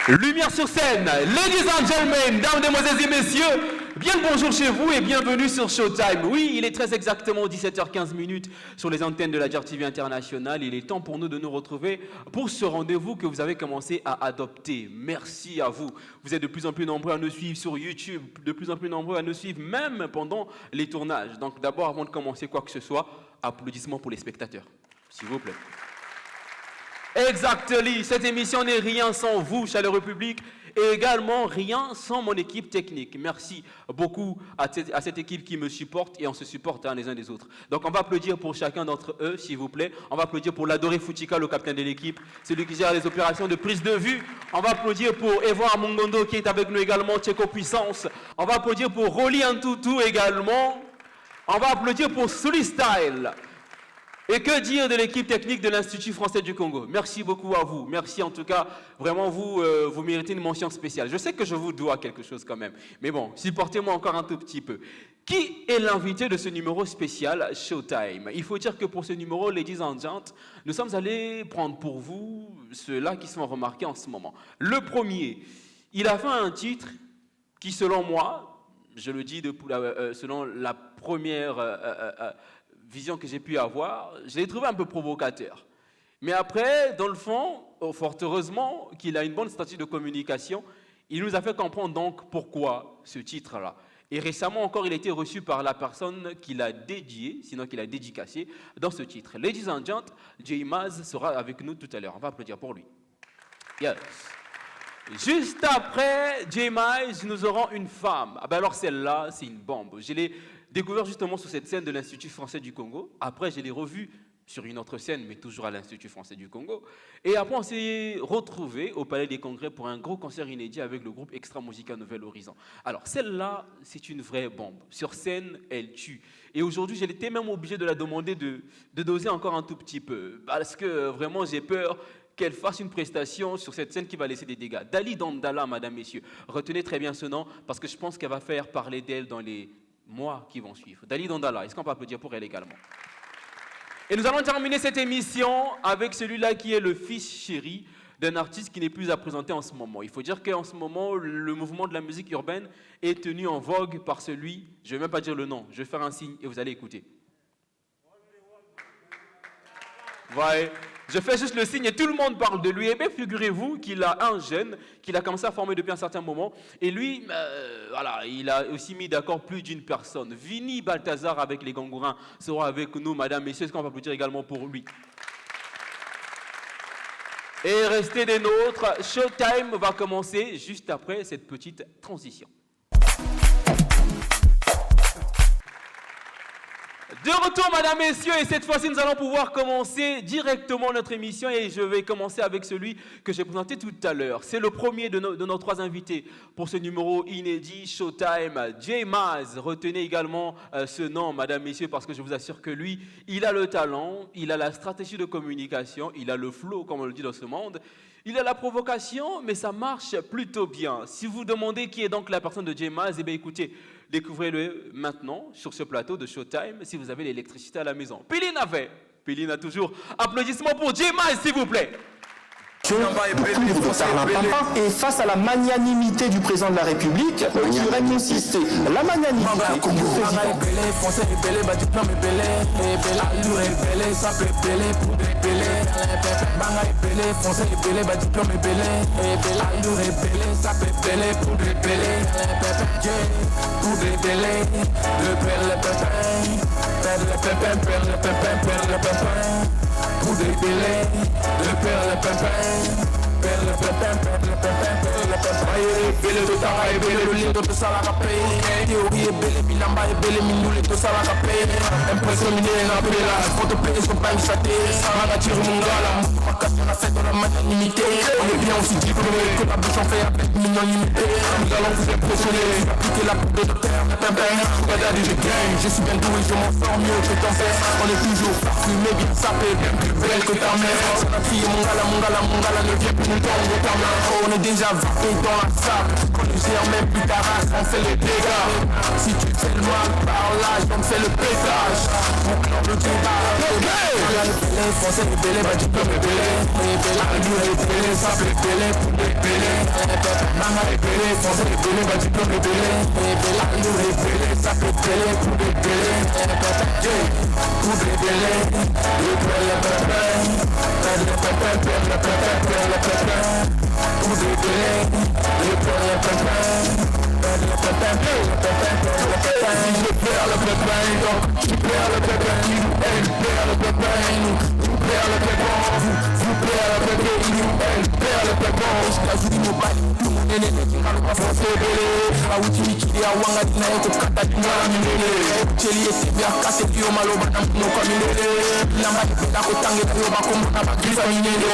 Lumière sur scène, ladies and gentlemen, dames, demoiselles et messieurs, bien le bonjour chez vous et bienvenue sur Showtime. Oui, il est très exactement 17h15 sur les antennes de la JAR TV International. Il est temps pour nous de nous retrouver pour ce rendez-vous que vous avez commencé à adopter. Merci à vous. Vous êtes de plus en plus nombreux à nous suivre sur YouTube, de plus en plus nombreux à nous suivre même pendant les tournages. Donc d'abord, avant de commencer quoi que ce soit, applaudissements pour les spectateurs, s'il vous plaît. Exactement, cette émission n'est rien sans vous, chaleureux public, et également rien sans mon équipe technique. Merci beaucoup à cette équipe qui me supporte et on se supporte les uns des autres. Donc on va applaudir pour chacun d'entre eux, s'il vous plaît. On va applaudir pour l'adoré Foutika, le capitaine de l'équipe, celui qui gère les opérations de prise de vue. On va applaudir pour Evan Mongondo qui est avec nous également, Tcheko Puissance. On va applaudir pour Rolly Antoutou également. On va applaudir pour Sully Style. Et que dire de l'équipe technique de l'Institut français du Congo? Merci beaucoup à vous. Merci en tout cas. Vraiment, vous méritez une mention spéciale. Je sais que je vous dois quelque chose quand même. Mais bon, supportez-moi encore un tout petit peu. Qui est l'invité de ce numéro spécial Showtime? Il faut dire que pour ce numéro, ladies and gentlemen, nous sommes allés prendre pour vous ceux-là qui sont remarqués en ce moment. Le premier, il a fait un titre qui, selon moi, je le dis selon la première... vision que j'ai pu avoir, je l'ai trouvé un peu provocateur. Mais après, dans le fond, fort heureusement qu'il a une bonne stratégie de communication, il nous a fait comprendre donc pourquoi ce titre-là. Et récemment encore, il a été reçu par la personne qui l'a dédié, sinon qui l'a dédicacé, dans ce titre. Ladies and gentlemen, Jay Maz sera avec nous tout à l'heure. On va applaudir pour lui. Yes. Juste après Jay Maz, nous aurons une femme. Ah ben alors celle-là, c'est une bombe. Je l'ai découvert justement sur cette scène de l'Institut français du Congo. Après, je l'ai revu sur une autre scène, mais toujours à l'Institut français du Congo. Et après, on s'est retrouvés au Palais des Congrès pour un gros concert inédit avec le groupe Extra Musica Nouvel Horizon. Alors, celle-là, c'est une vraie bombe. Sur scène, elle tue. Et aujourd'hui, j'étais même obligé de la demander de doser encore un tout petit peu. Parce que vraiment, j'ai peur qu'elle fasse une prestation sur cette scène qui va laisser des dégâts. Dali Dandala, madame, messieurs. Retenez très bien ce nom, parce que je pense qu'elle va faire parler d'elle dans les mois qui vont suivre. Dali Dandala, est-ce qu'on peut applaudir pour elle également? Et nous allons terminer cette émission avec celui-là qui est le fils chéri d'un artiste qui n'est plus à présenter en ce moment. Il faut dire qu'en ce moment, le mouvement de la musique urbaine est tenu en vogue par celui, je ne vais même pas dire le nom, je vais faire un signe et vous allez écouter. Ouais. Je fais juste le signe et tout le monde parle de lui. Et bien, figurez-vous qu'il a un jeune qu'il a commencé à former depuis un certain moment. Et lui, voilà, il a aussi mis d'accord plus d'une personne. Vini Balthazar avec les Gangourins sera avec nous, madame, messieurs. Est-ce qu'on va applaudir également pour lui? Et restez des nôtres. Showtime va commencer juste après cette petite transition. De retour, mesdames, messieurs, et cette fois-ci, nous allons pouvoir commencer directement notre émission et je vais commencer avec celui que j'ai présenté tout à l'heure. C'est le premier de nos trois invités pour ce numéro inédit Showtime, Jay Maz. Retenez également ce nom, mesdames, messieurs, parce que je vous assure que lui, il a le talent, il a la stratégie de communication, il a le flow, comme on le dit dans ce monde. Il a la provocation, mais ça marche plutôt bien. Si vous demandez qui est donc la personne de Jay Maz, eh bien écoutez, découvrez-le maintenant sur ce plateau de Showtime si vous avez l'électricité à la maison. Péline avait, Péline a toujours. Applaudissements pour Jay Maz, s'il vous plaît. Et face à la magnanimité du président de la République, qui aurait consisté la magnanimité du président. Je suis bien doué, je m'en sors mieux que ton père. On est toujours parfumé, bien sapé, bien plus belle que ta mère. La fille, mon gala, ne vient plus nous tomber ta main. On est déjà vaqué dans la salle. On ne gère même plus ta race, on fait les dégâts. Si tu fais le mal par l'âge, on fait le pétage. Mon clan de débat, belé, français les belé, bah diplôme les belé. Allure les belé, ça fait belé pour les belé. Manga les belé, français les belé, bah diplôme les belé. Allure les belé, ça fait belé pour les belé. Pour les belé, les belé, pour les belé, les belé. Je perds le pépin, je perds le pépin, elle perd le pépin, vous perd le pépin, vous perd le pépin, elle perd le pépin. Je t'ajoute mon bail, tout mon aîné, qui m'a le pas forcé belé. A outil qui est à Wanga, qui n'a pas de kata, qui n'a pas de minélé. Tchéli et Tibia, cassé, qui au malo, badam, qui n'a pas minélé. Lamba, qui n'a pas tangé, qui n'a pas comme on a pas griffe à minélé.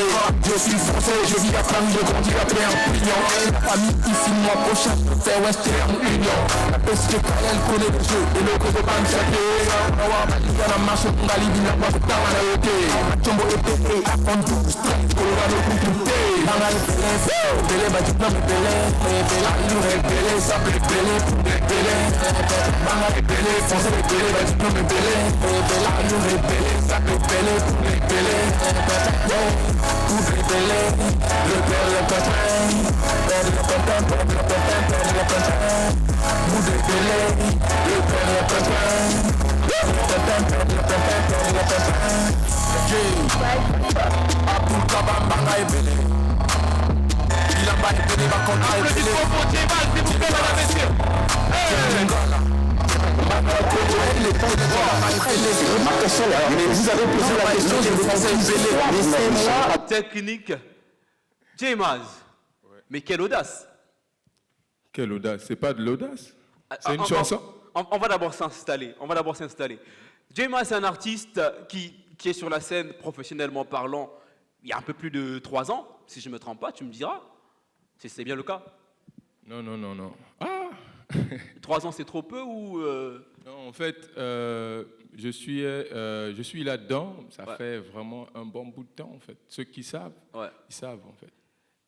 Je suis français, je vis à Paris, je grandis après un pignon. La famille ici, moi, prochain, c'est Western Union. La peste que elle connaît le jeu, et le code de ban chaté. On va baliser la marche, on va libérer la marche, on va la ôter. Chombo épée, à fond tout, stress, Colorado compliqué. Dans la belé, bah tu peux me belé. La lure est belé, ça peut belé, pour les belé. Banga est belé, français est belé, bah tu peux me belé. La lure est belé, ça peut belé, pour les belé. Pour les belé, le père, le pépin. Père le pépin, père le pépin, père le pépin. Pour les belé, le père, le pépin. Père le pépin, père le pépin, père le pépin. Abdul Kabam Banga est belé. Il a pas de belé, va qu'on a belé. S'il vous plaît, madame, messieurs. Mais vous avez posé la question, je vous laissez-moi. Technique. J-Maz. Mais quelle audace. Quelle audace? C'est pas de l'audace? C'est une chanson? On va d'abord s'installer. J-Maz, c'est un artiste qui est sur la scène professionnellement parlant il y a un peu plus de 3 ans. Si je ne me trompe pas, tu me diras. Si c'est bien le cas. Non. Ah 3 ans, c'est trop peu ou Non, en fait, je suis là-dedans. Ça fait vraiment un bon bout de temps, en fait. Ceux qui savent, ils savent, en fait.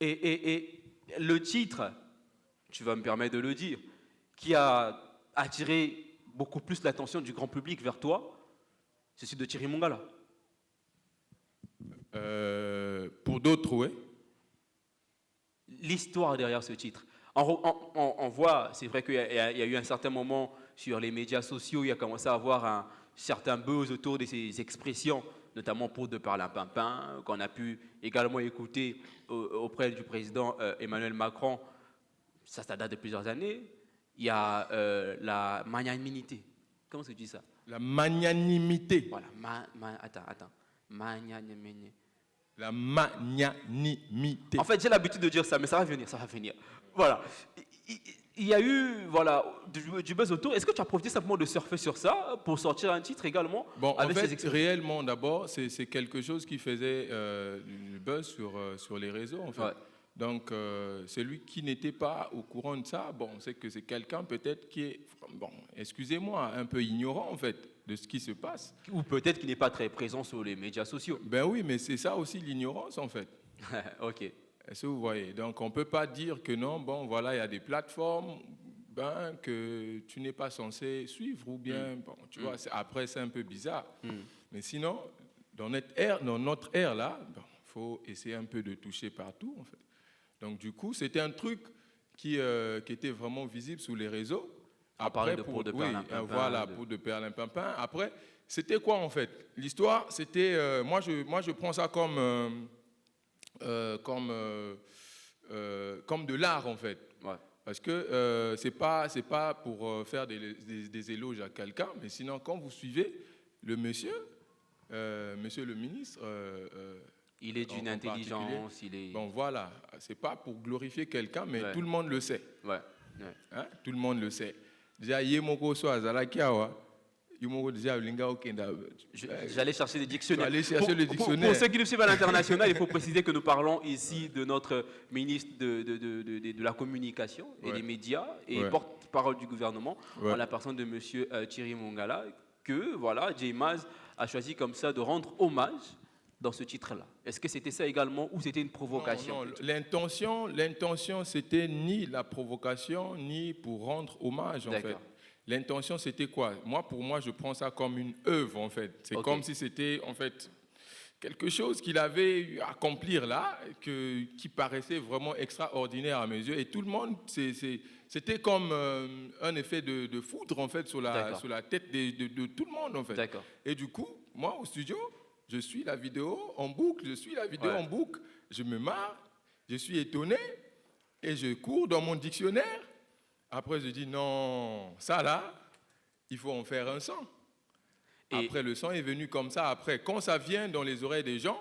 Et le titre, tu vas me permettre de le dire, qui a attiré beaucoup plus l'attention du grand public vers toi, c'est celui de Thierry Mongala. Pour d'autres, oui. L'histoire derrière ce titre. On voit, c'est vrai qu'il y a eu un certain moment sur les médias sociaux, il y a commencé à avoir un certain buzz autour de ces expressions, notamment pour de Perlimpinpin, qu'on a pu également écouter auprès du président Emmanuel Macron. Ça date de plusieurs années. Il y a la magnanimité. Comment se dit ça? La magnanimité. Voilà, attends. Magnanimité. La magnanimité. En fait, j'ai l'habitude de dire ça, mais ça va venir. Voilà. Il y a eu du buzz autour. Est-ce que tu as profité simplement de surfer sur ça pour sortir un titre également? Bon, en fait, réellement, d'abord, c'est quelque chose qui faisait du buzz sur les réseaux, en fait. Ouais. Donc, celui qui n'était pas au courant de ça, bon, c'est que c'est quelqu'un peut-être qui est, bon, excusez-moi, un peu ignorant, en fait, de ce qui se passe. Ou peut-être qu'il n'est pas très présent sur les médias sociaux. Ben oui, mais c'est ça aussi l'ignorance, en fait. Ok. Est-ce que vous voyez? Donc, on ne peut pas dire que non, bon, voilà, il y a des plateformes que tu n'es pas censé suivre, ou bien, bon, tu vois, après, c'est un peu bizarre. Mais sinon, dans notre ère là, il faut essayer un peu de toucher partout, en fait. Donc, du coup, c'était un truc qui était vraiment visible sur les réseaux. Après, pour de Perlimpinpin. Après, c'était quoi, en fait? L'histoire, c'était... moi, je prends ça comme de l'art, en fait. Ouais. Parce que c'est pas pour faire des éloges à quelqu'un, mais sinon, quand vous suivez le monsieur le ministre... il est d'une intelligence, il est... Bon, voilà, c'est pas pour glorifier quelqu'un, mais tout le monde le sait. Ouais. Hein? Tout le monde le sait. Déjà, Yemoko so azalakiawa. J'allais chercher des dictionnaires. Pour ceux qui nous suivent à l'international, il faut préciser que nous parlons ici de notre ministre de la communication et des médias et porte-parole du gouvernement, en la personne de M. Thierry Mongala, que voilà, J-Maz a choisi comme ça de rendre hommage dans ce titre-là. Est-ce que c'était ça également ou c'était une provocation? Non, l'intention, c'était ni la provocation, ni pour rendre hommage, en fait. L'intention, c'était quoi? Pour moi, je prends ça comme une œuvre, en fait. C'est comme si c'était, en fait, quelque chose qu'il avait eu à accomplir là, qui paraissait vraiment extraordinaire à mes yeux. Et tout le monde, c'était comme un effet de foudre, en fait, sur la tête de tout le monde, en fait. D'accord. Et du coup, moi, au studio, je suis la vidéo en boucle, en boucle, je me marre, je suis étonné, et je cours dans mon dictionnaire. Après, je dis, non, ça là, il faut en faire un son. Après, le son est venu comme ça. Après, quand ça vient dans les oreilles des gens,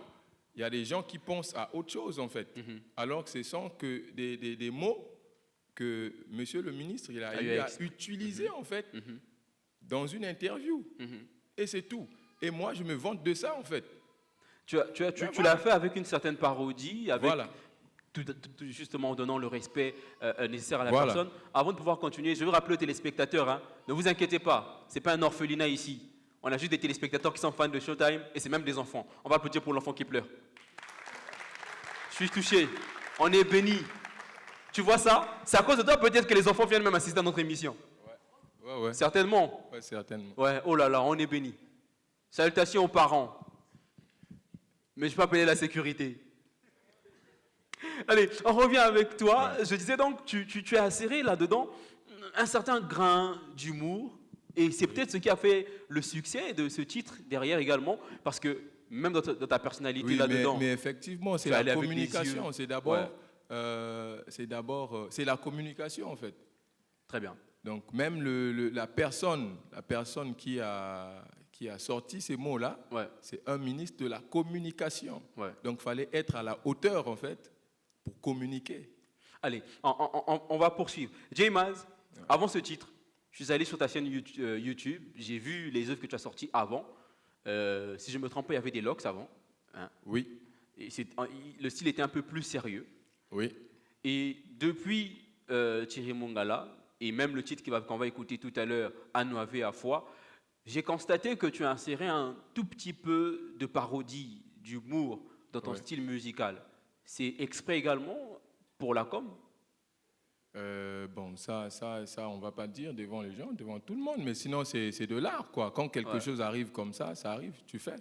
il y a des gens qui pensent à autre chose, en fait. Alors que ce sont que des mots que monsieur le ministre il a eu à utiliser, en fait, dans une interview. Et c'est tout. Et moi, je me vante de ça, en fait. Tu l'as fait avec une certaine parodie, avec tout justement en donnant le respect nécessaire à la personne. Avant de pouvoir continuer, je veux rappeler aux téléspectateurs, hein, ne vous inquiétez pas, ce n'est pas un orphelinat ici. On a juste des téléspectateurs qui sont fans de Showtime et c'est même des enfants. On va applaudir pour l'enfant qui pleure. Je suis touché. On est béni. Tu vois ça? C'est à cause de toi peut-être que les enfants viennent même assister à notre émission. Ouais. Certainement. Ouais, certainement. Ouais, oh là là, on est béni. Salutations aux parents. Mais je ne vais pas payer la sécurité. Allez, on revient avec toi. Je disais donc, tu as inséré là-dedans un certain grain d'humour. Et c'est peut-être ce qui a fait le succès de ce titre derrière également, parce que même dans ta personnalité là-dedans. Mais effectivement, c'est la communication. C'est d'abord, c'est la communication en fait. Très bien. Donc même la personne qui a sorti ces mots-là, c'est un ministre de la communication. Donc il fallait être à la hauteur en fait pour communiquer. Allez, on va poursuivre. J-Maz, avant ce titre, je suis allé sur ta chaîne YouTube, j'ai vu les œuvres que tu as sorties avant. Si je ne me trompe pas, il y avait des locks avant. Hein. Oui. Et le style était un peu plus sérieux. Oui. Et depuis Thierry Mongala, et même le titre qu'on va écouter tout à l'heure, Anouavé à foi, j'ai constaté que tu as inséré un tout petit peu de parodie, d'humour dans ton style musical. C'est exprès également pour la com? Bon, ça, on ne va pas dire devant les gens, devant tout le monde, mais sinon, c'est de l'art, quoi. Quand quelque chose arrive comme ça arrive, tu fais.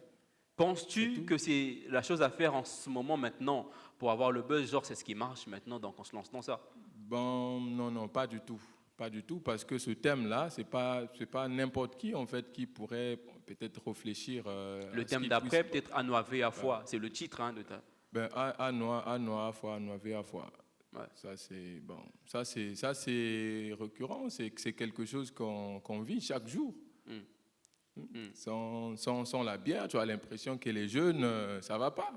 Penses-tu que c'est la chose à faire en ce moment, maintenant, pour avoir le buzz, genre c'est ce qui marche maintenant, donc on se lance dans ça? Bon, non, pas du tout. Pas du tout, parce que ce thème-là, c'est pas n'importe qui, en fait, qui pourrait peut-être réfléchir. Le thème d'après, peut-être Anouavé à foi, c'est le titre de ta... Anoa à foi, Anouavé à foi. Ouais. Ça c'est récurrent, c'est quelque chose qu'on vit chaque jour. Sans la bière, tu as l'impression que les jeunes, ça va pas.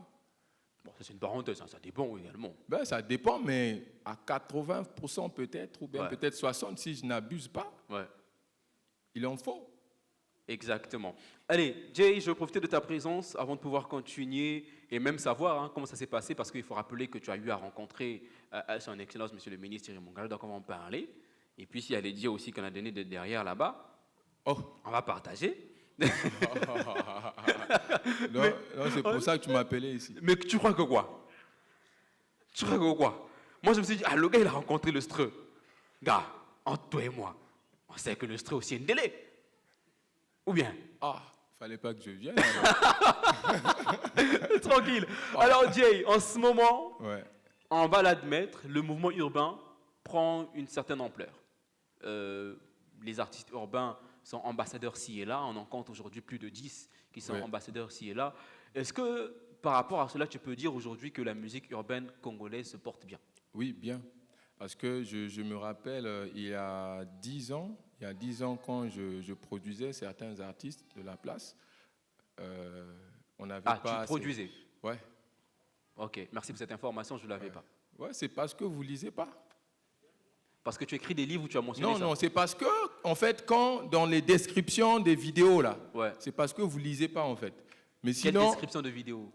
Bon, ça c'est une parenthèse, ça dépend également. Ça dépend, mais à 80% peut-être, ou bien peut-être 60% si je n'abuse pas. Il en faut. Exactement. Allez, Jay, je vais profiter de ta présence avant de pouvoir continuer et même savoir comment ça s'est passé, parce qu'il faut rappeler que tu as eu à rencontrer son Excellence, Monsieur le ministre Thierry Mongala, donc on va en parler. Et puis, s'il y a les dire aussi qu'on a donné de derrière là-bas, on va partager. Non, c'est pour ça que tu m'as appelé ici. Mais tu crois que quoi? Moi, je me suis dit, le gars, il a rencontré le Streu. Gars, entre toi et moi, on sait que le Streu aussi est une délai. Ou bien? Fallait pas que je vienne. Tranquille. Alors, Jay, en ce moment, on va l'admettre, le mouvement urbain prend une certaine ampleur. Les artistes urbains sont ambassadeurs ci et là. On en compte aujourd'hui plus de 10 qui sont ambassadeurs ci et là. Est-ce que, par rapport à cela, tu peux dire aujourd'hui que la musique urbaine congolaise se porte bien? Oui, bien. Parce que je me rappelle, il y a 10 ans, quand je produisais certains artistes de la place, on n'avait pas... tu produisais? Ouais. Ok, merci pour cette information, je ne l'avais pas. Ouais, c'est parce que vous ne lisez pas. Parce que tu écris des livres où tu as mentionné ça? Non, c'est parce que, en fait, quand dans les descriptions des vidéos, là, c'est parce que vous ne lisez pas, en fait. Mais sinon... Quelle description de vidéo?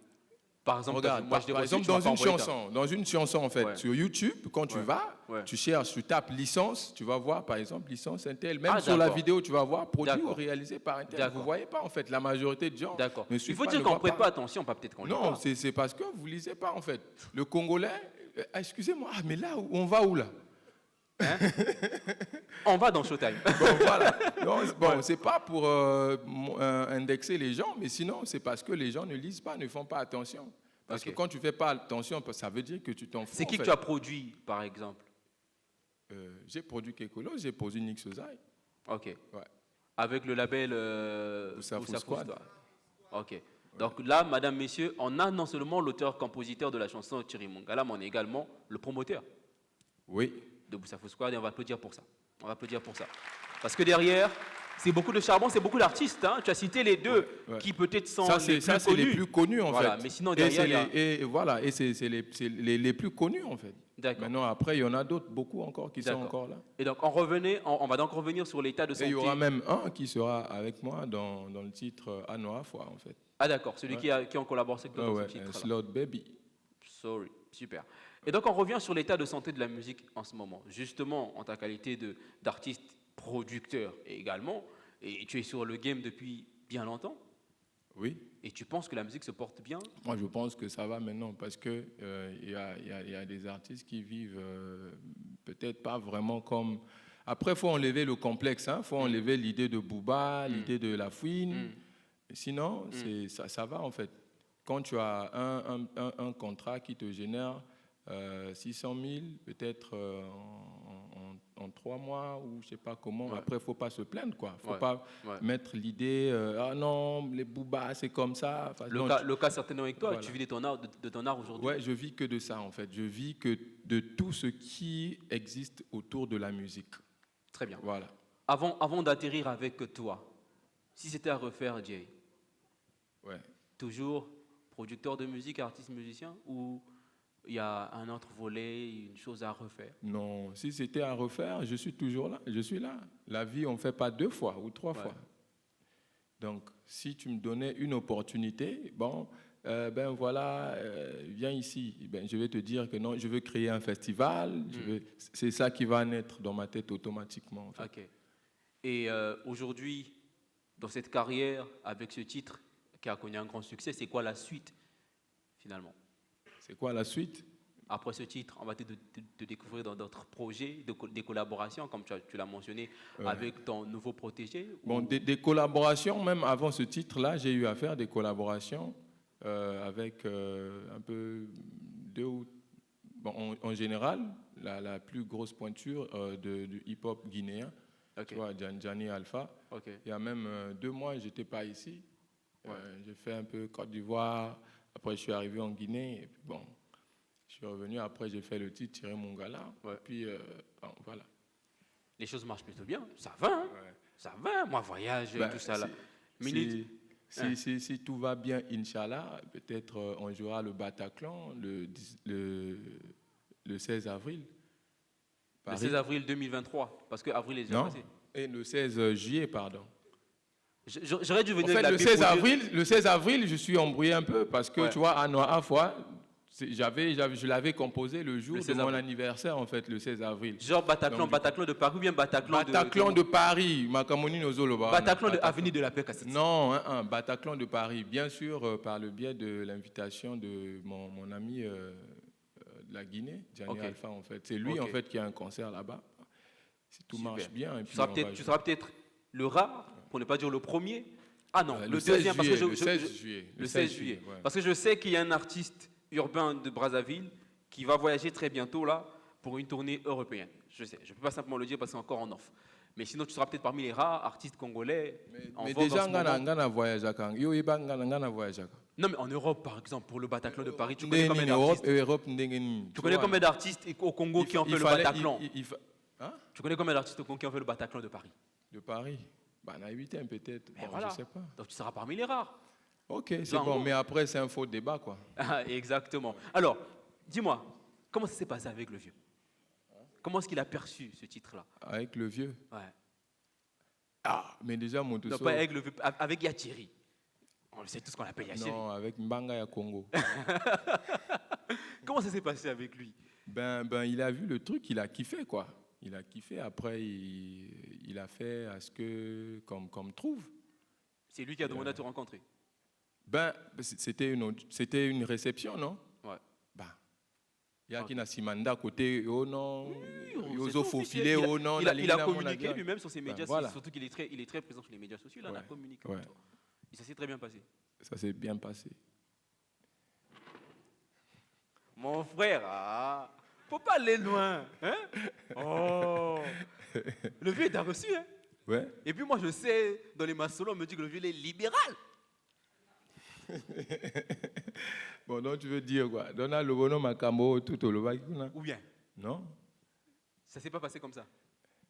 Par exemple, regarde, par exemple dans une chanson, en fait, sur YouTube, quand tu vas, tu cherches, tu tapes licence, tu vas voir, par exemple, licence Intel. Même sur la vidéo, tu vas voir produit ou réalisé par Intel. Vous ne voyez pas, en fait, la majorité de gens. D'accord. Il faut dire qu'on ne prête pas attention, pas peut-être qu'on lit pas. Non, c'est parce que vous ne lisez pas, en fait. Le Congolais, excusez-moi, mais là, on va où, là? Hein? On va dans Showtime. Bon, voilà. Non, bon, c'est pas pour indexer les gens, mais sinon, c'est parce que les gens ne lisent pas, ne font pas attention. Parce que quand tu fais pas attention, ça veut dire que tu t'en fous. C'est qui que tu as produit, par exemple? J'ai produit Kekolo, j'ai produit Nix Ozai. Ok. Ouais. Avec le label Oussafou Oussafou Squad. Ok. Ouais. Donc là, madame, messieurs, on a non seulement l'auteur-compositeur de la chanson Thierry Mongala, mais on a également le promoteur Oui. de Oussafou Squad, et on va applaudir pour ça. On va applaudir pour ça. Parce que derrière, c'est beaucoup de charbon, c'est beaucoup d'artistes. Hein. Tu as cité les deux qui peut-être sont les plus connus en fait. Mais sinon derrière, et c'est les plus connus en fait. D'accord. Maintenant après il y en a d'autres, beaucoup encore qui sont encore là. Et donc on va donc revenir sur l'état de santé. Et il y aura même un qui sera avec moi dans le titre À Noir Foi en fait. Ah d'accord, celui qui est en collaboration avec dans ce titre. Slot Baby. Sorry, super. Et donc on revient sur l'état de santé de la musique en ce moment, justement en ta qualité d'artiste producteur également, et tu es sur le game depuis bien longtemps. Oui. Et tu penses que la musique se porte bien? Moi, je pense que ça va maintenant parce que y a des artistes qui vivent peut-être pas vraiment comme. Après, faut enlever le complexe, hein. Faut enlever l'idée de Booba, l'idée de La Fouine. Sinon, ça va en fait. Quand tu as un contrat qui te génère 600 000, peut-être en 3 mois ou je sais pas comment. Après, il ne faut pas se plaindre, quoi. Il ne faut pas mettre l'idée, ah non, les Booba, c'est comme ça. Enfin, le cas certainement avec toi, tu vis de ton art aujourd'hui. Oui, je vis que de ça, en fait. Je vis que de tout ce qui existe autour de la musique. Très bien. Voilà. Avant d'atterrir avec toi, si c'était à refaire, Jay, toujours producteur de musique, artiste musicien, ou il y a un autre volet, une chose à refaire? Non, si c'était à refaire, je suis toujours là. Je suis là. La vie, on ne fait pas 2 fois ou 3 fois. Donc, si tu me donnais une opportunité, bon, ben voilà, viens ici. Ben, je vais te dire que non, je veux créer un festival. C'est ça qui va naître dans ma tête automatiquement. En fait. Ok. Et aujourd'hui, dans cette carrière, avec ce titre qui a connu un grand succès, c'est quoi la suite, finalement? C'est quoi la suite? Après ce titre, on va te découvrir dans d'autres projets, des collaborations, comme tu l'as mentionné, avec ton nouveau protégé. Bon, des collaborations, même avant ce titre-là, j'ai eu à faire des collaborations avec un peu en général, la plus grosse pointure du hip-hop guinéen, tu vois, Djani Alpha. Il y a même 2 mois, je n'étais pas ici. J'ai fait un peu Côte d'Ivoire. Après, je suis arrivé en Guinée. Et puis, bon, je suis revenu. Après, j'ai fait le titre Thierry Mongala. Puis, bon, voilà. Les choses marchent plutôt bien. Ça va, hein? Ça va. Moi, voyage et tout ça là. Si tout va bien, Inch'Allah, peut-être on jouera le Bataclan le 16 avril. Paris. Le 16 avril 2023, parce que avril est déjà passé. Et le 16 juillet, pardon. J'aurais dû venir en fait, le 16 avril, je suis embrouillé un peu parce que, tu vois, à Noir Foi, je l'avais composé le jour de mon anniversaire, en fait, le 16 avril. Genre Bataclan de Paris ou bien Bataclan de Paris, Makamoni Nozoloba. Bataclan de Avenue de la Paix, Cassette. Non, Bataclan de Paris, bien sûr, par le biais de l'invitation de mon ami de la Guinée, Djani Alpha, en fait. C'est lui, en fait, qui a un concert là-bas. Si tout marche bien. Et puis tu seras peut-être le rare, pour ne pas dire le premier. Ah non, le 16 deuxième, juillet, parce que le 16 juillet. Parce que je sais qu'il y a un artiste urbain de Brazzaville qui va voyager très bientôt là pour une tournée européenne. Je sais, je ne peux pas simplement le dire parce que c'est encore en off. Mais sinon, tu seras peut-être parmi les rares artistes congolais. Mais déjà, on a voyagé. Non, mais en Europe, par exemple, pour le Bataclan de Paris, tu connais combien d'artistes? Tu connais combien d'artistes au Congo qui ont fait le Bataclan? Tu connais combien d'artistes au Congo qui ont fait le Bataclan de Paris? De Paris? On a 8 peut-être. Bon, voilà. Je sais pas. Donc tu seras parmi les rares. Ok, c'est bon, mais après c'est un faux débat, quoi. Exactement. Alors, dis-moi, comment ça s'est passé avec le vieux? Comment est-ce qu'il a perçu ce titre-là? Avec le vieux? Ouais. Ah, mais déjà, mon non, pas avec le vieux, avec Yachiri. On sait tout ce qu'on appelle Yachiri. Non, avec Mbanga ya Congo. Comment ça s'est passé avec lui? Ben, il a vu le truc, il a kiffé, quoi. Il a kiffé, après il a fait à ce que, comme trouve. C'est lui qui a demandé à te rencontrer? Ben, c'était une réception, non? Ouais. Ben, Il y a qui n'a Simanda côté, oh non, C'est Yoso faufilé, officiel. oh non, Il a communiqué lui-même sur ses médias, voilà. surtout qu'il est très présent sur les médias sociaux. Là, on a communiqué. Ouais. Et ça s'est très bien passé. Ça s'est bien passé. Mon frère, faut pas aller loin. Hein? Oh. Le vieux t'a reçu. Hein? Ouais. Et puis moi, je sais, dans les massolos, on me dit que le vieux est libéral. Bon, donc tu veux dire quoi? Donna le bonhomme à Cambo, tout au Lovac. Ou bien, Non? ça s'est pas passé comme ça.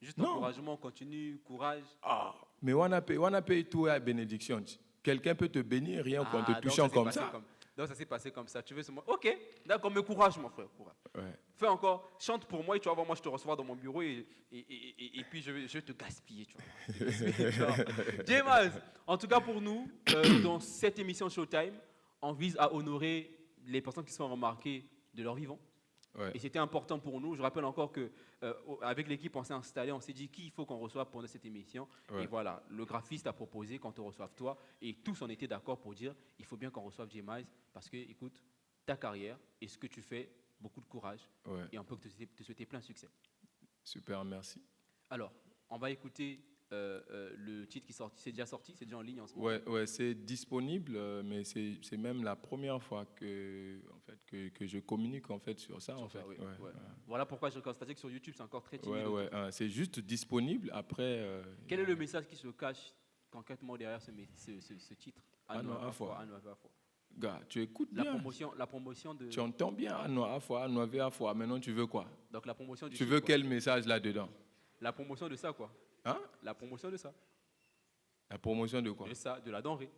Juste Non. encouragement, continue, courage. Mais on a payé tout à bénédiction. Quelqu'un peut te bénir rien qu'en te donc touchant s'est comme passé ça. Donc ça s'est passé comme ça. Tu veux ce mot? Ok, d'accord, mais courage, mon frère, courage. Ouais. Fais encore, chante pour moi et tu vas voir, moi je te recevoir dans mon bureau et puis je vais te gaspiller, tu vois. James, en tout cas pour nous, dans cette émission Showtime, on vise à honorer les personnes qui sont remarquées de leur vivant. Ouais. Et c'était important pour nous. Je rappelle encore que avec l'équipe, on s'est installé, on s'est dit qui il faut qu'on reçoive pendant cette émission. Ouais. Et voilà, le graphiste a proposé qu'on te reçoive toi. Et tous on était d'accord pour dire il faut bien qu'on reçoive James parce que, écoute, ta carrière et ce que tu fais, beaucoup de courage. Ouais. Et on peut te souhaiter plein de succès. Super, merci. Alors, on va écouter le titre qui c'est déjà sorti, c'est déjà en ligne en ce moment. Ouais, c'est disponible, mais c'est même la première fois que je communique en fait sur ça. Sur En fait. ça, oui, Ouais, ouais. ouais. Voilà pourquoi je constatais que sur YouTube, c'est encore très timide. Ouais, c'est juste disponible. Après. Quel est le message qui se cache concrètement derrière ce titre? Ano Afwa. Ano Afwa. Gars, tu écoutes La bien. promotion de. Tu entends bien Ano Afwa, Ano Afwa. Maintenant, tu veux quoi? Donc la promotion du. Tu titre, veux quoi. quel message là-dedans? La promotion de ça, quoi. Hein? La promotion de ça. La promotion de quoi? De ça, de la denrée.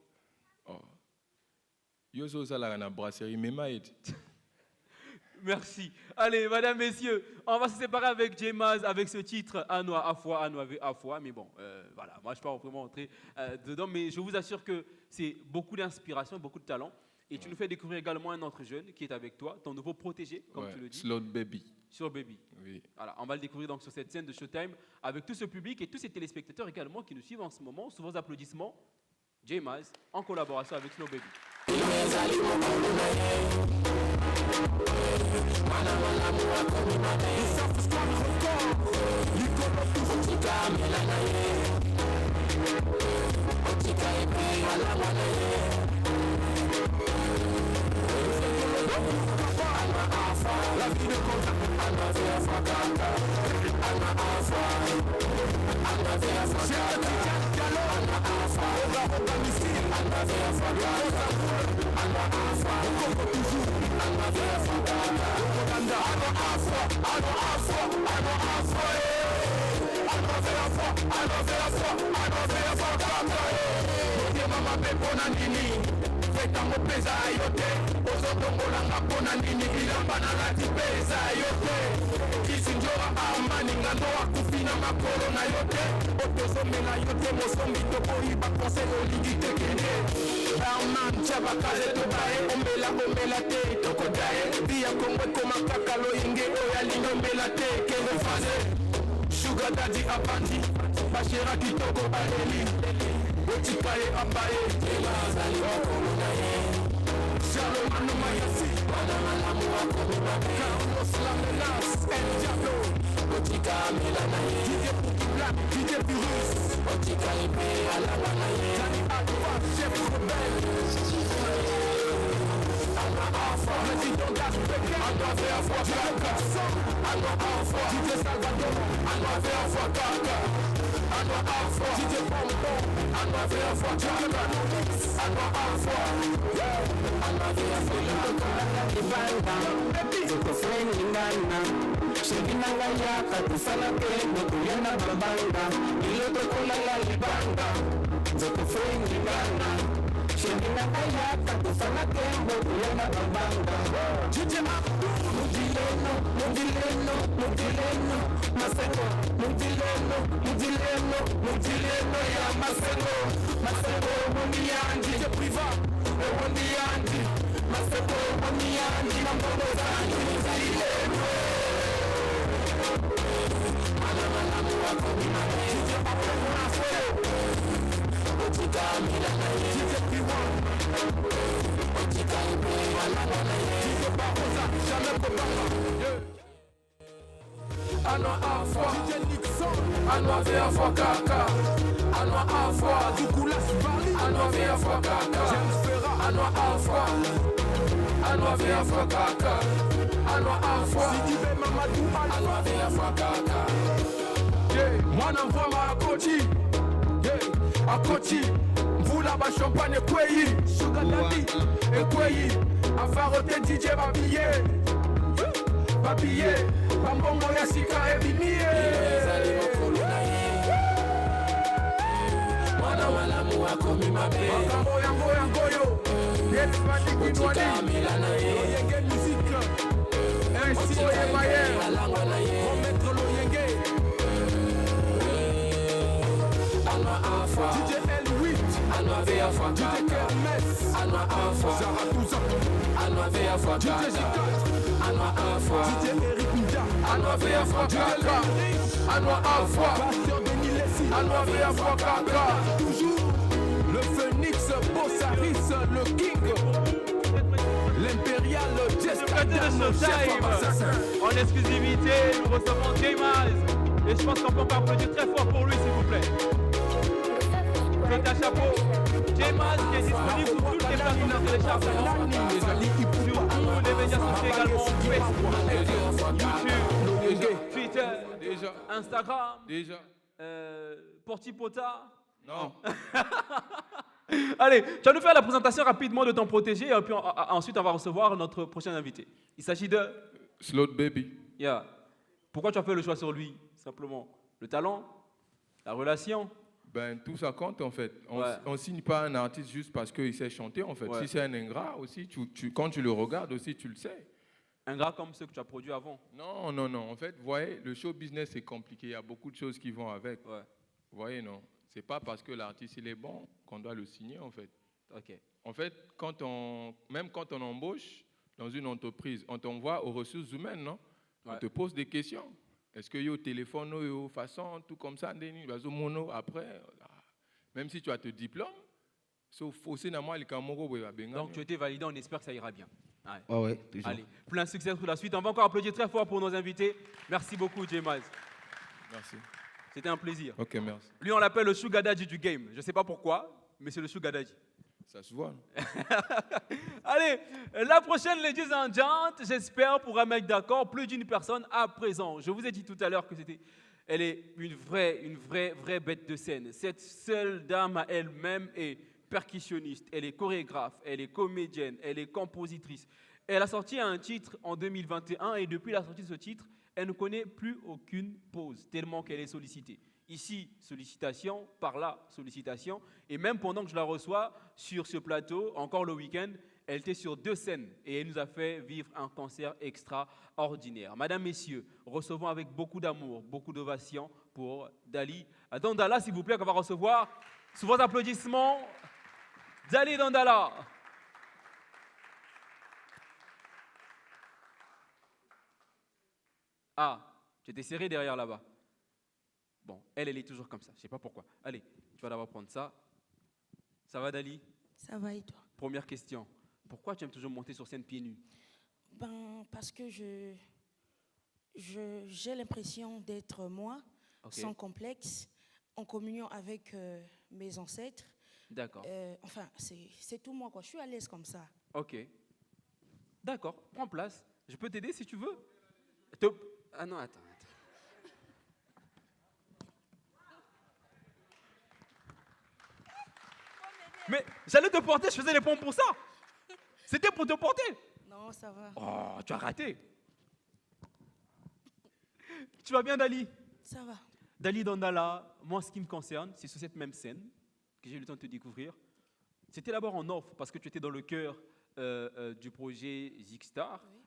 Oh. Yoso Salara na brasserie Memaïd. Merci. Allez, madame, messieurs, on va se séparer avec Jaymaz, avec ce titre Ano Afwa, Ano Afwa. Mais bon, voilà, moi je ne peux pas vraiment entrer dedans, mais je vous assure que c'est beaucoup d'inspiration, beaucoup de talent. Et tu nous fais découvrir également un autre jeune qui est avec toi, ton nouveau protégé, comme tu le dis, Slot Baby. sur Baby. Oui. Voilà, on va le découvrir donc sur cette scène de Showtime avec tout ce public et tous ces téléspectateurs également qui nous suivent en ce moment. Sous vos applaudissements, Jaymaz en collaboration avec Slow Baby. Sugar daddy abandi, bashera kitoko baleli, otikaye ambaye, Shalom anu mayasi, Carlos Lamenas, El Diablo, DJ Pouki Black, DJ Virus, Danny Alpha, Chef Rebelle, Président Gas Pékin, DJ Salvador, DJ Pompon, Jamais Anwa Afwa, DJ Nixon, Anwa Afwa Kaka, Anwa Afwa, Douglas Bali, Anwa Afwa Kaka, James Ferra, Anwa Afwa, Anwa Afwa Kaka, Anwa Afwa, Sidibe Mamadou, Anwa Afwa Kaka. Yeah, mwana mvoma akochi, yeah, akochi, mvula ba champagne ekweyi, sugar daddy, ekweyi, afarote DJ babie, bambongo ya sika ebimie. Mwana walamu wako mimabe, makambo yango yangoyo, yes mandi kinwani, oyenge musique, ainsi oye maye, promettre l'oyenge. Anwa Afwa, DJ L8, Anwa Afwa, DJ Kermes, Anwa Afwa, Zaratouza, Anwa Afwa, DJ Zikat, Anwa Afwa, DJ Eric Nda, Anwa Afwa Kaka, Anwa Afwa, Pasteur Denis Lessi, Anwa Afwa Kaka, toujours le Phoenix, Bossaris, le King, l'Impérial, Jessica, le chef assassin. En exclusivité, nous recevons J-Maz. Et je pense qu'on peut applaudir très fort pour lui, s'il vous plaît. C'est un chapeau. J-Maz qui est disponible sur toutes les plateformes de téléchargement. Sur tous les médias sociaux également. Facebook, YouTube, Twitter, Instagram, Portipota. Non. Allez, tu vas nous faire la présentation rapidement de ton protégé et puis ensuite on va recevoir notre prochain invité. Il s'agit de... Slot Baby. Yeah. Pourquoi tu as fait le choix sur lui? Simplement. Le talent? La relation? Ben, tout ça compte en fait. On Ouais. ne signe pas un artiste juste parce qu'il sait chanter en fait. Ouais. Si c'est un ingrat aussi, quand tu le regardes aussi, tu le sais. Un gars comme ceux que tu as produits avant? Non, non, non. En fait, vous voyez, le show business c'est compliqué. Il y a beaucoup de choses qui vont avec. Ouais. Vous voyez, non. C'est pas parce que l'artiste il est bon qu'on doit le signer en fait. Ok. En fait, même quand on embauche dans une entreprise, on t'envoie aux ressources humaines, non? Ouais. On te pose des questions. Est-ce que yo téléphone, yo façon, tout comme ça, mono après, même si tu as ton diplôme, sauf aussi dans moi le Camoro, Donc tu étais validé, on espère que ça ira bien. Ouais. Ouais, toujours. Allez, plein de succès pour la suite. On va encore applaudir très fort pour nos invités. Merci beaucoup, J-Maz. Merci. C'était un plaisir. Ok, merci. Lui, on l'appelle le Sugar Daddy du game. Je ne sais pas pourquoi, mais c'est le Sugar Daddy. Ça se voit. Allez, la prochaine, ladies and gentlemen, j'espère pourra mettre d'accord plus d'une personne à présent. Je vous ai dit tout à l'heure que elle est une vraie bête de scène. Cette seule dame à elle-même est percussionniste, elle est chorégraphe, elle est comédienne, elle est compositrice. Elle a sorti un titre en 2021 et depuis la sortie de ce titre, elle ne connaît plus aucune pause, tellement qu'elle est sollicitée. Ici, sollicitation, par là, sollicitation. Et même pendant que je la reçois sur ce plateau, encore le week-end, elle était sur 2 scènes et elle nous a fait vivre un concert extraordinaire. Madame, messieurs, recevons avec beaucoup d'amour, beaucoup d'ovation pour Dali Dandala, s'il vous plaît, qu'on va recevoir sous vos applaudissements. Dali Dandala. Ah, j'étais serré derrière là-bas. Bon, elle est toujours comme ça. Je ne sais pas pourquoi. Allez, tu vas d'abord prendre ça. Ça va, Dali? Ça va et toi? Première question. Pourquoi tu aimes toujours monter sur scène pieds nus? Parce que j'ai l'impression d'être moi, Okay. sans complexe, en communion avec mes ancêtres. D'accord. Enfin, c'est tout moi, quoi. Je suis à l'aise comme ça. Ok. D'accord, prends place. Je peux t'aider si tu veux. Ah non, attends. Mais j'allais te porter, je faisais les pompes pour ça. C'était pour te porter. Non, ça va. Oh, tu as raté. Tu vas bien, Dali? Ça va. Dali Dandala, moi, ce qui me concerne, c'est sur cette même scène que j'ai eu le temps de te découvrir. C'était d'abord en off, parce que tu étais dans le cœur du projet Zigstar. Oui.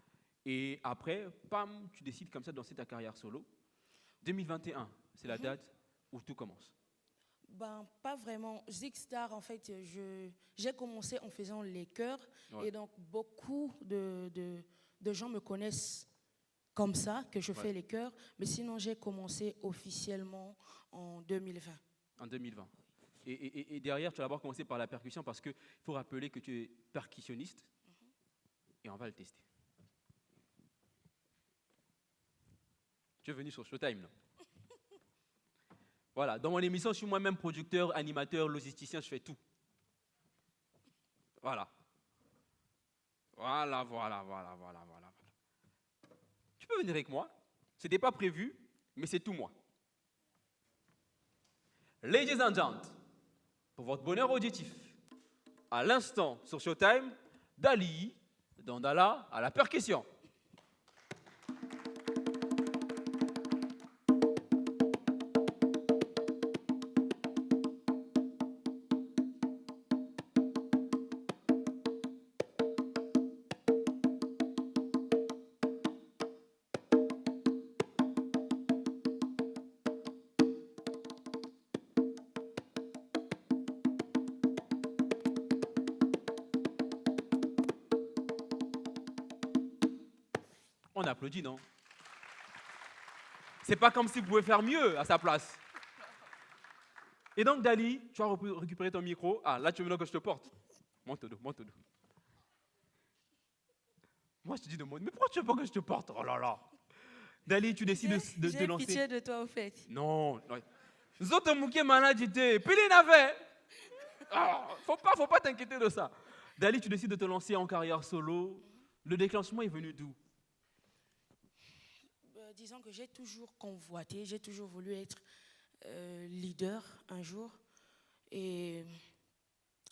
Et après, pam, tu décides comme ça de lancer ta carrière solo. 2021, c'est la date où tout commence. Pas vraiment. Zigstar, en fait, j'ai commencé en faisant les chœurs. Ouais. Et donc, beaucoup de gens me connaissent comme ça, que je fais les chœurs. Mais sinon, j'ai commencé officiellement en 2020. En 2020. Et derrière, tu vas d'abord commencer par la percussion parce qu'il faut rappeler que tu es percussionniste. Et on va le tester. Tu es venu sur Showtime, là. Voilà, dans mon émission, je suis moi-même producteur, animateur, logisticien, je fais tout. Voilà. Voilà. Tu peux venir avec moi. Ce n'était pas prévu, mais c'est tout moi. Ladies and gentlemen, pour votre bonheur auditif, à l'instant sur Showtime, Dali, Dandala à la percussion. On applaudit, non? C'est pas comme si vous pouvez faire mieux à sa place. Et donc, Dali, tu as récupéré ton micro. Ah, là, tu veux que je te porte. Monte dos. Moi, je te dis de monter. Mais pourquoi tu veux pas que je te porte? Oh là là. Dali, tu décides de te lancer. J'ai pitié de toi, au fait. Non. Zoto mouké manajité. Pili n'avait. Faut pas t'inquiéter de ça. Dali, tu décides de te lancer en carrière solo. Le déclenchement est venu d'où? Disons que j'ai toujours convoité, j'ai toujours voulu être leader un jour. Et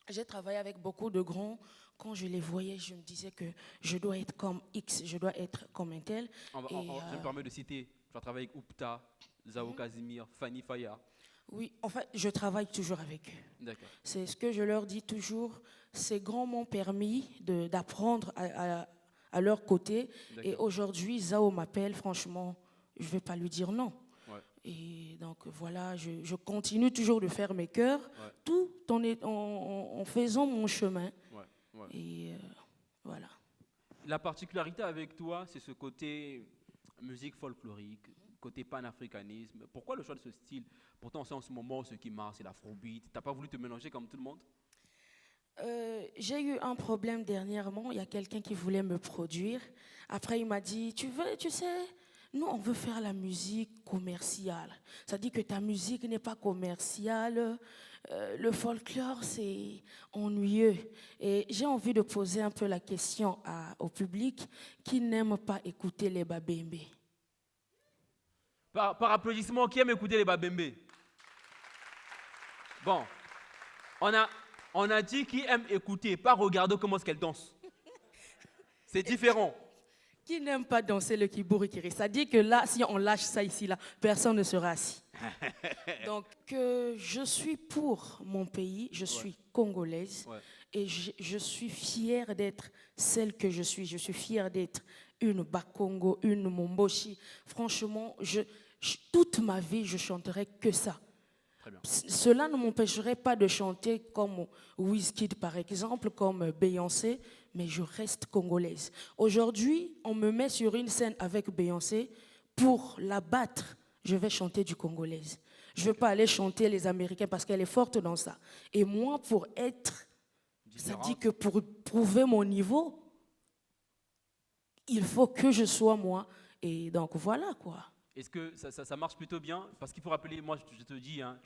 j'ai travaillé avec beaucoup de grands. Quand je les voyais, je me disais que je dois être comme X, je dois être comme un tel. Je me permets de citer, tu as travaillé avec Oupta, Zao Casimir, Fanny Faya. Oui, en fait, je travaille toujours avec eux. D'accord. C'est ce que je leur dis toujours. Ces grands m'ont permis d'apprendre à leur côté. Et aujourd'hui, Zao m'appelle, franchement, je ne vais pas lui dire non. Ouais. Et donc voilà, je continue toujours de faire mes chœurs, tout en faisant mon chemin. Ouais. Et voilà. La particularité avec toi, c'est ce côté musique folklorique, côté panafricanisme. Pourquoi le choix de ce style? Pourtant, c'est en ce moment ce qui marche, c'est l'afrobeat. Tu n'as pas voulu te mélanger comme tout le monde? J'ai eu un problème dernièrement. Il y a quelqu'un qui voulait me produire. Après, il m'a dit, tu sais, nous, on veut faire la musique commerciale. Ça dit que ta musique n'est pas commerciale. Le folklore, c'est ennuyeux. Et j'ai envie de poser un peu la question au public qui n'aime pas écouter les babembe. Par applaudissement, qui aime écouter les babembe? Bon, on a dit qui aime écouter, pas regarder comment est-ce qu'elle danse. C'est différent. Qui n'aime pas danser le kiburikiri? Ça dit que là, si on lâche ça ici, là, personne ne sera assis. Donc, je suis pour mon pays, je suis congolaise et je suis fière d'être celle que je suis. Je suis fière d'être une Bakongo, une Momboshi. Franchement, toute ma vie, je chanterai que ça. Cela ne m'empêcherait pas de chanter comme Wizkid par exemple, comme Beyoncé, mais je reste congolaise. Aujourd'hui, on me met sur une scène avec Beyoncé, pour la battre, je vais chanter du congolaise. Je ne vais pas aller chanter les Américains parce qu'elle est forte dans ça. Et moi, pour être, ça dit que pour prouver mon niveau, il faut que je sois moi. Et donc voilà quoi. Est-ce que ça marche plutôt bien? Parce qu'il faut rappeler, moi je te dis, hein,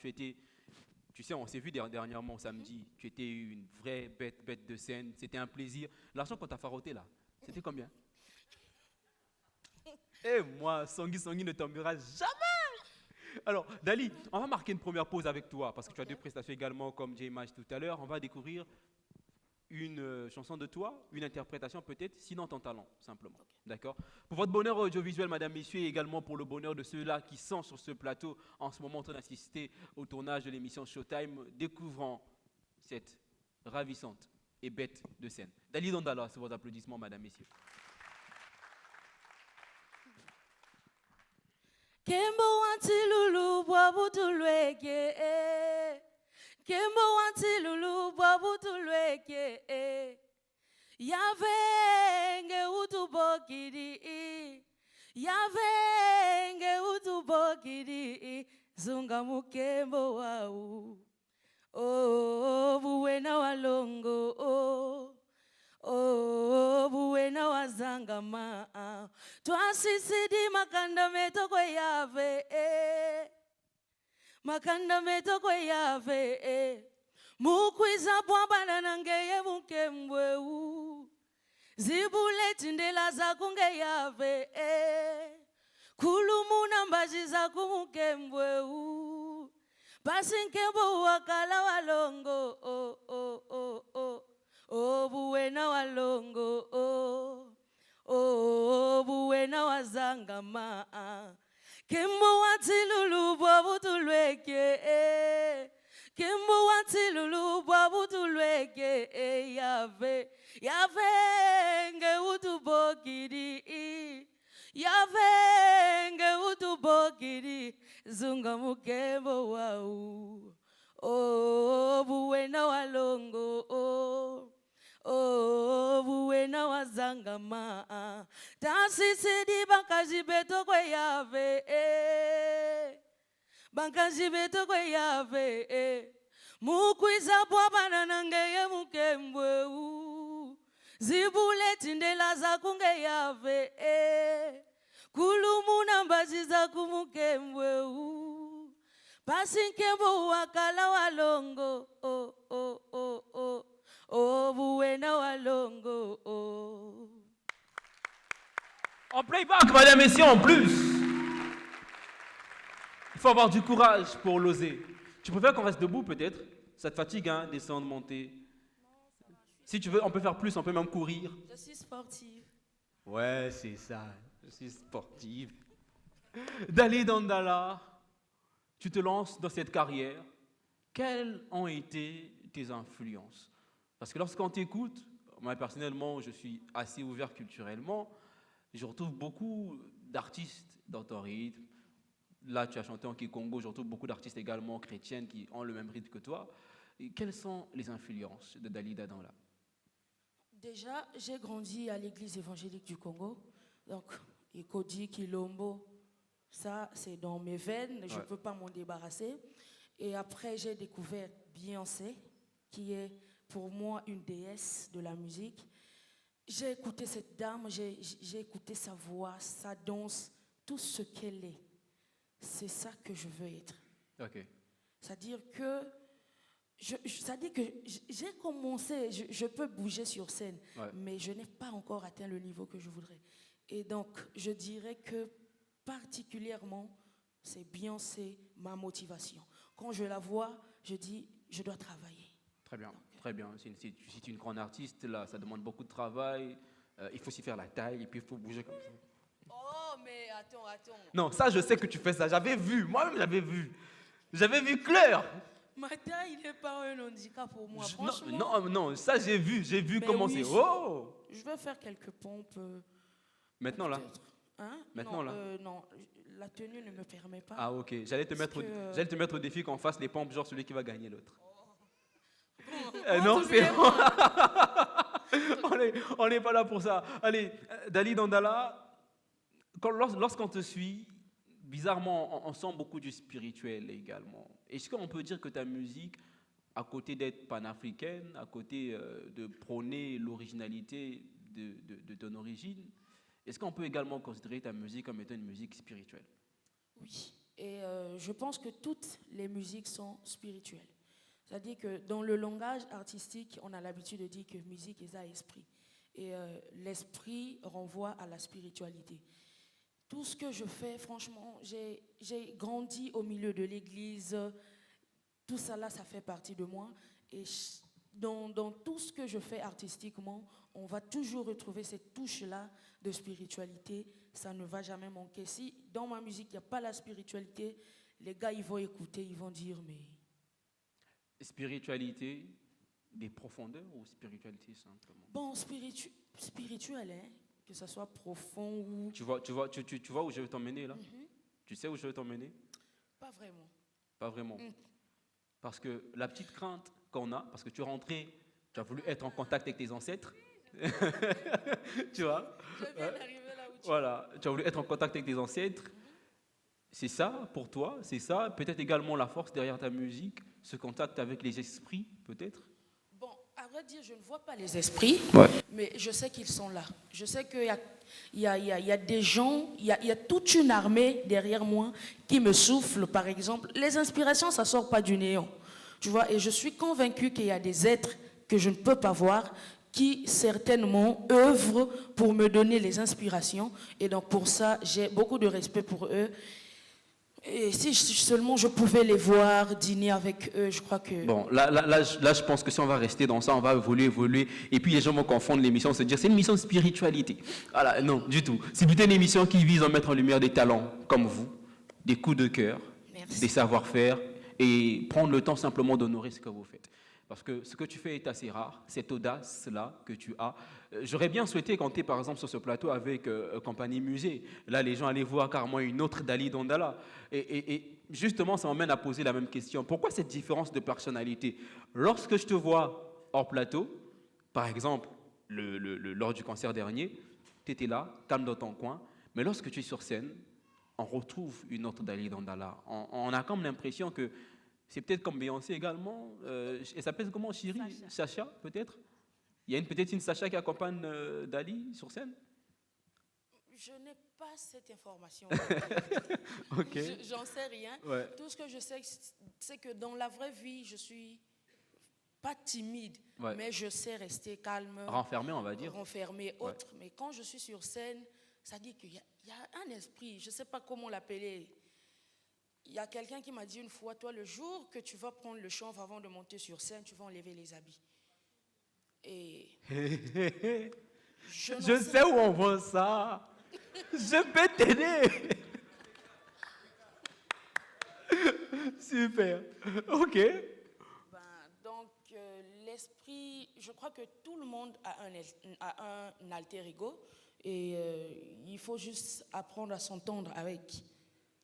tu sais, on s'est vu dernièrement samedi, tu étais une vraie bête de scène, c'était un plaisir. L'argent qu'on t'a faroté là, c'était combien? Et moi, Sangui ne tombera jamais. Alors, Dali, on va marquer une première pause avec toi, parce que tu as deux prestations également comme J-Image tout à l'heure. On va découvrir une chanson de toi, une interprétation peut-être, sinon ton talent, simplement. D'accord? Pour votre bonheur audiovisuel, madame, messieurs, et également pour le bonheur de ceux-là qui sont sur ce plateau en ce moment en train d'assister au tournage de l'émission Showtime, découvrant cette ravissante et bête de scène. Dali Dandala, c'est vos applaudissements, madame, messieurs. Kembo wanti lulu bwabutulweke Kembo wanti lulu bwabutulweke Yavenge utubokidi Yavenge utubokidi Zunga mukembo wau Oh buwena walongo Oh buwena wazangama twasisidi makanda metoko yave makanda metoko yave mukwiza bwabana nangeye mukembweu zibuleti ndela zakunge yave kulumuna mbaji zakumukembweu basinkembo wakala walongo buwena walongo buwena wazangama kembo watilulu bwabutulweke kembo watilulu bwabutulweke yave nge utubokiri yave utubokiri zunga mukembo wau buwena walongo buwena wazangama tasisidi bankajibeto kwe yave bankajibeto kwe yave mukwiza bwabana nangeye mukembweu zibuleti ndela zakunge yave kulumuna mbaji zakumukembweu basinkembo wakala walongo buwena walongo En playback, madame, messieurs, en plus. Il faut avoir du courage pour l'oser. Tu préfères qu'on reste debout peut-être? Ça te fatigue, hein, descendre, monter? Si tu veux, on peut faire plus, on peut même courir. Je suis sportive. Ouais, c'est ça. Je suis sportive. Dali Dandala, tu te lances dans cette carrière. Quelles ont été tes influences? Parce que lorsqu'on t'écoute, moi personnellement, je suis assez ouvert culturellement. Je retrouve beaucoup d'artistes dans ton rythme. Là, tu as chanté en Kikongo, je retrouve beaucoup d'artistes également chrétiennes qui ont le même rythme que toi. Et quelles sont les influences de Dalida Dandala? Déjà, j'ai grandi à l'église évangélique du Congo. Donc, Ikodi, Kilombo, ça, c'est dans mes veines. Je ne peux pas m'en débarrasser. Et après, j'ai découvert Beyoncé, qui est pour moi une déesse de la musique. J'ai écouté cette dame, j'ai écouté sa voix, sa danse, tout ce qu'elle est. C'est ça que je veux être. Ok. C'est-à-dire que j'ai commencé, je peux bouger sur scène, mais je n'ai pas encore atteint le niveau que je voudrais. Et donc, je dirais que particulièrement, c'est Beyoncé ma motivation. Quand je la vois, je dis, je dois travailler. Très bien, très bien. Si tu es une grande artiste, là, ça demande beaucoup de travail. Il faut aussi faire la taille et puis il faut bouger comme ça. Oh, mais attends. Non, ça, je sais que tu fais ça. J'avais vu, moi-même, j'avais vu. J'avais vu clair. Ma taille n'est pas un handicap pour moi, franchement. Non, ça, j'ai vu Mais comment oui, c'est. Oh! Je veux faire quelques pompes. Maintenant, là? Hein? Maintenant, non, là? non, la tenue ne me permet pas. Ah, ok. J'allais te mettre au défi qu'on fasse les pompes, genre celui qui va gagner l'autre. Non, c'est bon. On n'est pas là pour ça. Allez, Dali Dandala, lorsqu'on te suit, bizarrement, on sent beaucoup du spirituel également. Est-ce qu'on peut dire que ta musique, à côté d'être panafricaine, à côté de prôner l'originalité de ton origine, est-ce qu'on peut également considérer ta musique comme étant une musique spirituelle? Oui, et je pense que toutes les musiques sont spirituelles. C'est-à-dire que dans le langage artistique, on a l'habitude de dire que musique est à esprit. Et l'esprit renvoie à la spiritualité. Tout ce que je fais, franchement, j'ai grandi au milieu de l'église. Tout ça là, ça fait partie de moi. Et dans tout ce que je fais artistiquement, on va toujours retrouver cette touche-là de spiritualité. Ça ne va jamais manquer. Si dans ma musique, il n'y a pas la spiritualité, les gars, ils vont écouter, ils vont dire, mais... Spiritualité, des profondeurs ou spiritualité simplement? Bon, spirituel, hein, que ça soit profond ou... Tu vois où je veux t'emmener là? Tu sais où je veux t'emmener? Pas vraiment. Pas vraiment. Parce que la petite crainte qu'on a, parce que tu es rentré, tu as voulu être en contact avec tes ancêtres. Tu vois? Je viens d'arriver là où tu Voilà, tu as voulu être en contact avec tes ancêtres. C'est ça pour toi? C'est ça peut-être également la force derrière ta musique? Ce contact avec les esprits, peut-être? Bon, à vrai dire, je ne vois pas les esprits, mais je sais qu'ils sont là. Je sais qu'il y a des gens, il y a toute une armée derrière moi qui me souffle, par exemple. Les inspirations, ça ne sort pas du néant. Tu vois, et je suis convaincue qu'il y a des êtres que je ne peux pas voir qui certainement œuvrent pour me donner les inspirations. Et donc pour ça, j'ai beaucoup de respect pour eux. Et si seulement je pouvais les voir, dîner avec eux, je crois que... Bon, là, je pense que si on va rester dans ça, on va évoluer. Et puis les gens vont confondre l'émission, se dire c'est une émission de spiritualité. Voilà, non, du tout. C'est plutôt une émission qui vise à mettre en lumière des talents comme vous, des coups de cœur, des savoir-faire, et prendre le temps simplement d'honorer ce que vous faites. Parce que ce que tu fais est assez rare, cette audace-là que tu as. J'aurais bien souhaité compter par exemple sur ce plateau avec Compagnie Musée. Là, les gens allaient voir carrément une autre Dali Dondala. Et justement, ça m'amène à poser la même question. Pourquoi cette différence de personnalité? Lorsque je te vois hors plateau, par exemple, lors du concert dernier, tu étais là, calme dans ton coin. Mais lorsque tu es sur scène, on retrouve une autre Dali Dondala. On a comme l'impression que c'est peut-être comme Beyoncé également. Elle s'appelle comment, Chiri? Sacha, peut-être? Il y a peut-être une Sacha qui accompagne Dali sur scène? Je n'ai pas cette information. Ok. J'en sais rien. Ouais. Tout ce que je sais, c'est que dans la vraie vie, je suis pas timide, mais je sais rester calme. Renfermé, on va dire. Renfermé, autre. Mais quand je suis sur scène, ça dit qu'il y a un esprit, je ne sais pas comment l'appeler. Il y a quelqu'un qui m'a dit une fois, toi, le jour que tu vas prendre le chanvre avant de monter sur scène, tu vas enlever les habits. Et je sais où on voit ça. Je peux t'aider. Super. Ok. Donc, l'esprit, je crois que tout le monde a un alter ego et il faut juste apprendre à s'entendre avec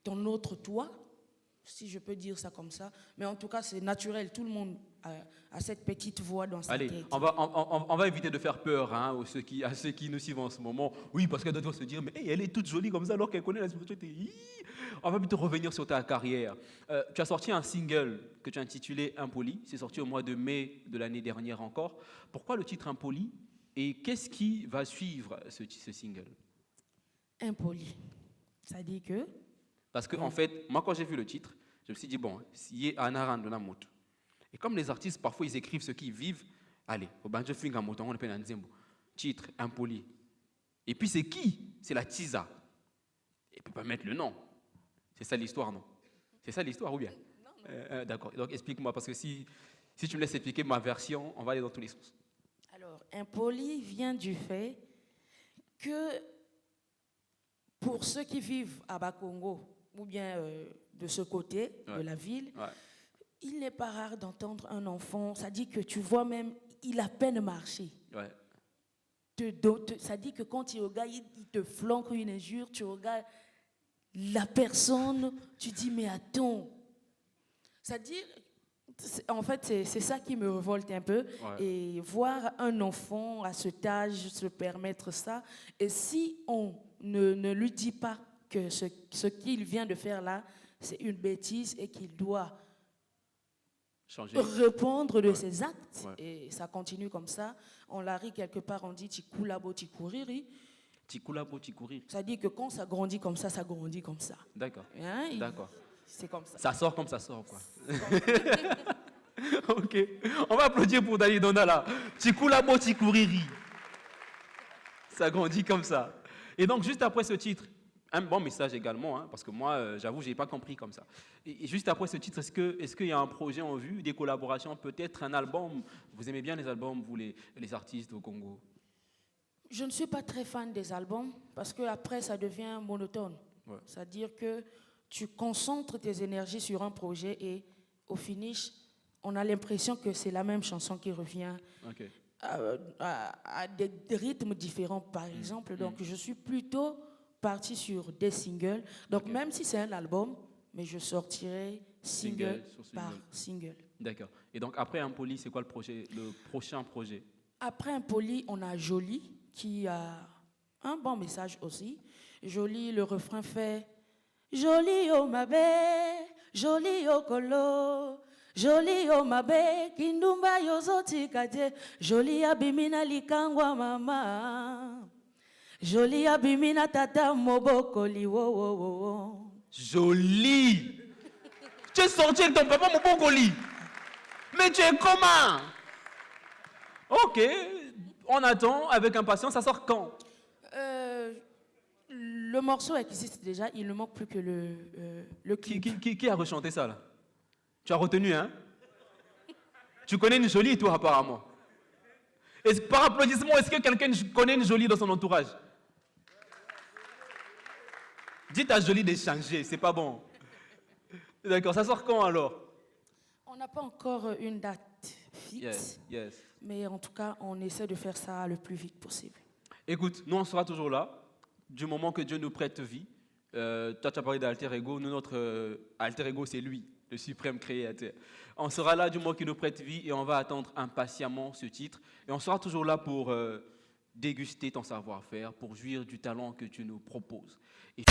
ton autre toi, si je peux dire ça comme ça. Mais en tout cas, c'est naturel. Tout le monde a cette petite voix dans sa tête. Allez, on va éviter de faire peur à ceux qui nous suivent en ce moment. Oui, parce que d'autres vont se dire, mais hey, elle est toute jolie comme ça alors qu'elle connaît la spiritualité. On va plutôt revenir sur ta carrière. Tu as sorti un single que tu as intitulé Impoli. C'est sorti au mois de mai de l'année dernière encore. Pourquoi le titre Impoli? Et qu'est-ce qui va suivre ce single? Impoli. Ça dit que... Parce que, en fait, moi, quand j'ai vu le titre, je me suis dit, bon, s'il y a un aran de la moto. Et comme les artistes, parfois, ils écrivent ce qu'ils vivent, allez, au banjo finga moto, on appelle un zembo. Titre, Impoli. Et puis, c'est qui? C'est la Tisa. Il ne peut pas mettre le nom. C'est ça l'histoire, non? C'est ça l'histoire, ou bien? Non. D'accord. Donc, explique-moi, parce que si tu me laisses expliquer ma version, on va aller dans tous les sens. Alors, Impoli vient du fait que pour ceux qui vivent à Bakongo, ou bien de ce côté de la ville, il n'est pas rare d'entendre un enfant, ça dit que tu vois même, il a peine marché. Ça dit que quand tu regardes, il te flanque une injure, tu regardes la personne, tu dis mais attends. C'est-à-dire, en fait, c'est ça qui me révolte un peu. Et voir un enfant à cet âge se permettre ça, et si on ne lui dit pas que ce qu'il vient de faire là, c'est une bêtise et qu'il doit répondre de ses actes. Et ça continue comme ça. On la rit quelque part, on dit « tikulabo tikuriri ». Tikulabo tikuriri. Ça dit que quand ça grandit comme ça grandit comme ça. D'accord. Hein? D'accord. C'est comme ça. Ça sort comme ça sort, quoi. Ok. On va applaudir pour Dali Dondala. Tikulabo tikuriri. Ça grandit comme ça. Et donc, juste après ce titre, un bon message également, parce que moi, j'avoue, je n'ai pas compris comme ça. Et juste après ce titre, est-ce qu'il y a un projet en vue, des collaborations, peut-être un album? Vous aimez bien les albums, vous, les artistes au Congo? Je ne suis pas très fan des albums, parce qu'après, ça devient monotone. C'est-à-dire que tu concentres tes énergies sur un projet et au finish, on a l'impression que c'est la même chanson qui revient. À des rythmes différents, par exemple. Donc, je suis plutôt partie sur des singles. Donc, même si c'est un album, mais je sortirai single par single. D'accord. Et donc, après Impoli, c'est quoi le prochain projet? Après Impoli, on a Jolie, qui a un bon message aussi. Jolie, le refrain fait « Jolie, oh ma belle, jolie, oh colo, Joli o mabe, kindumba yozoti kate. Joli abimina likangwa mama. Joli abimina tata mobokoli wo wo wo wo. Joli. Tu es sorti avec ton papa Mobokoli. Mais tu es comment? Ok, on attend avec impatience. Ça sort quand? Le morceau existe déjà, il ne manque plus que le clip. Qui a rechanté ça là? Tu as retenu, hein? Tu connais une jolie, toi, apparemment. Par applaudissement, est-ce que quelqu'un connaît une jolie dans son entourage? Dites à jolie d'échanger, c'est pas bon. D'accord, ça sort quand alors? On n'a pas encore une date fixe, Yes. mais en tout cas, on essaie de faire ça le plus vite possible. Écoute, nous on sera toujours là, du moment que Dieu nous prête vie. Toi tu as parlé d'alter ego, nous notre alter ego c'est lui, le suprême créateur. On sera là du moment qu'il nous prête vie et on va attendre impatiemment ce titre. Et on sera toujours là pour déguster ton savoir-faire, pour jouir du talent que tu nous proposes. Et...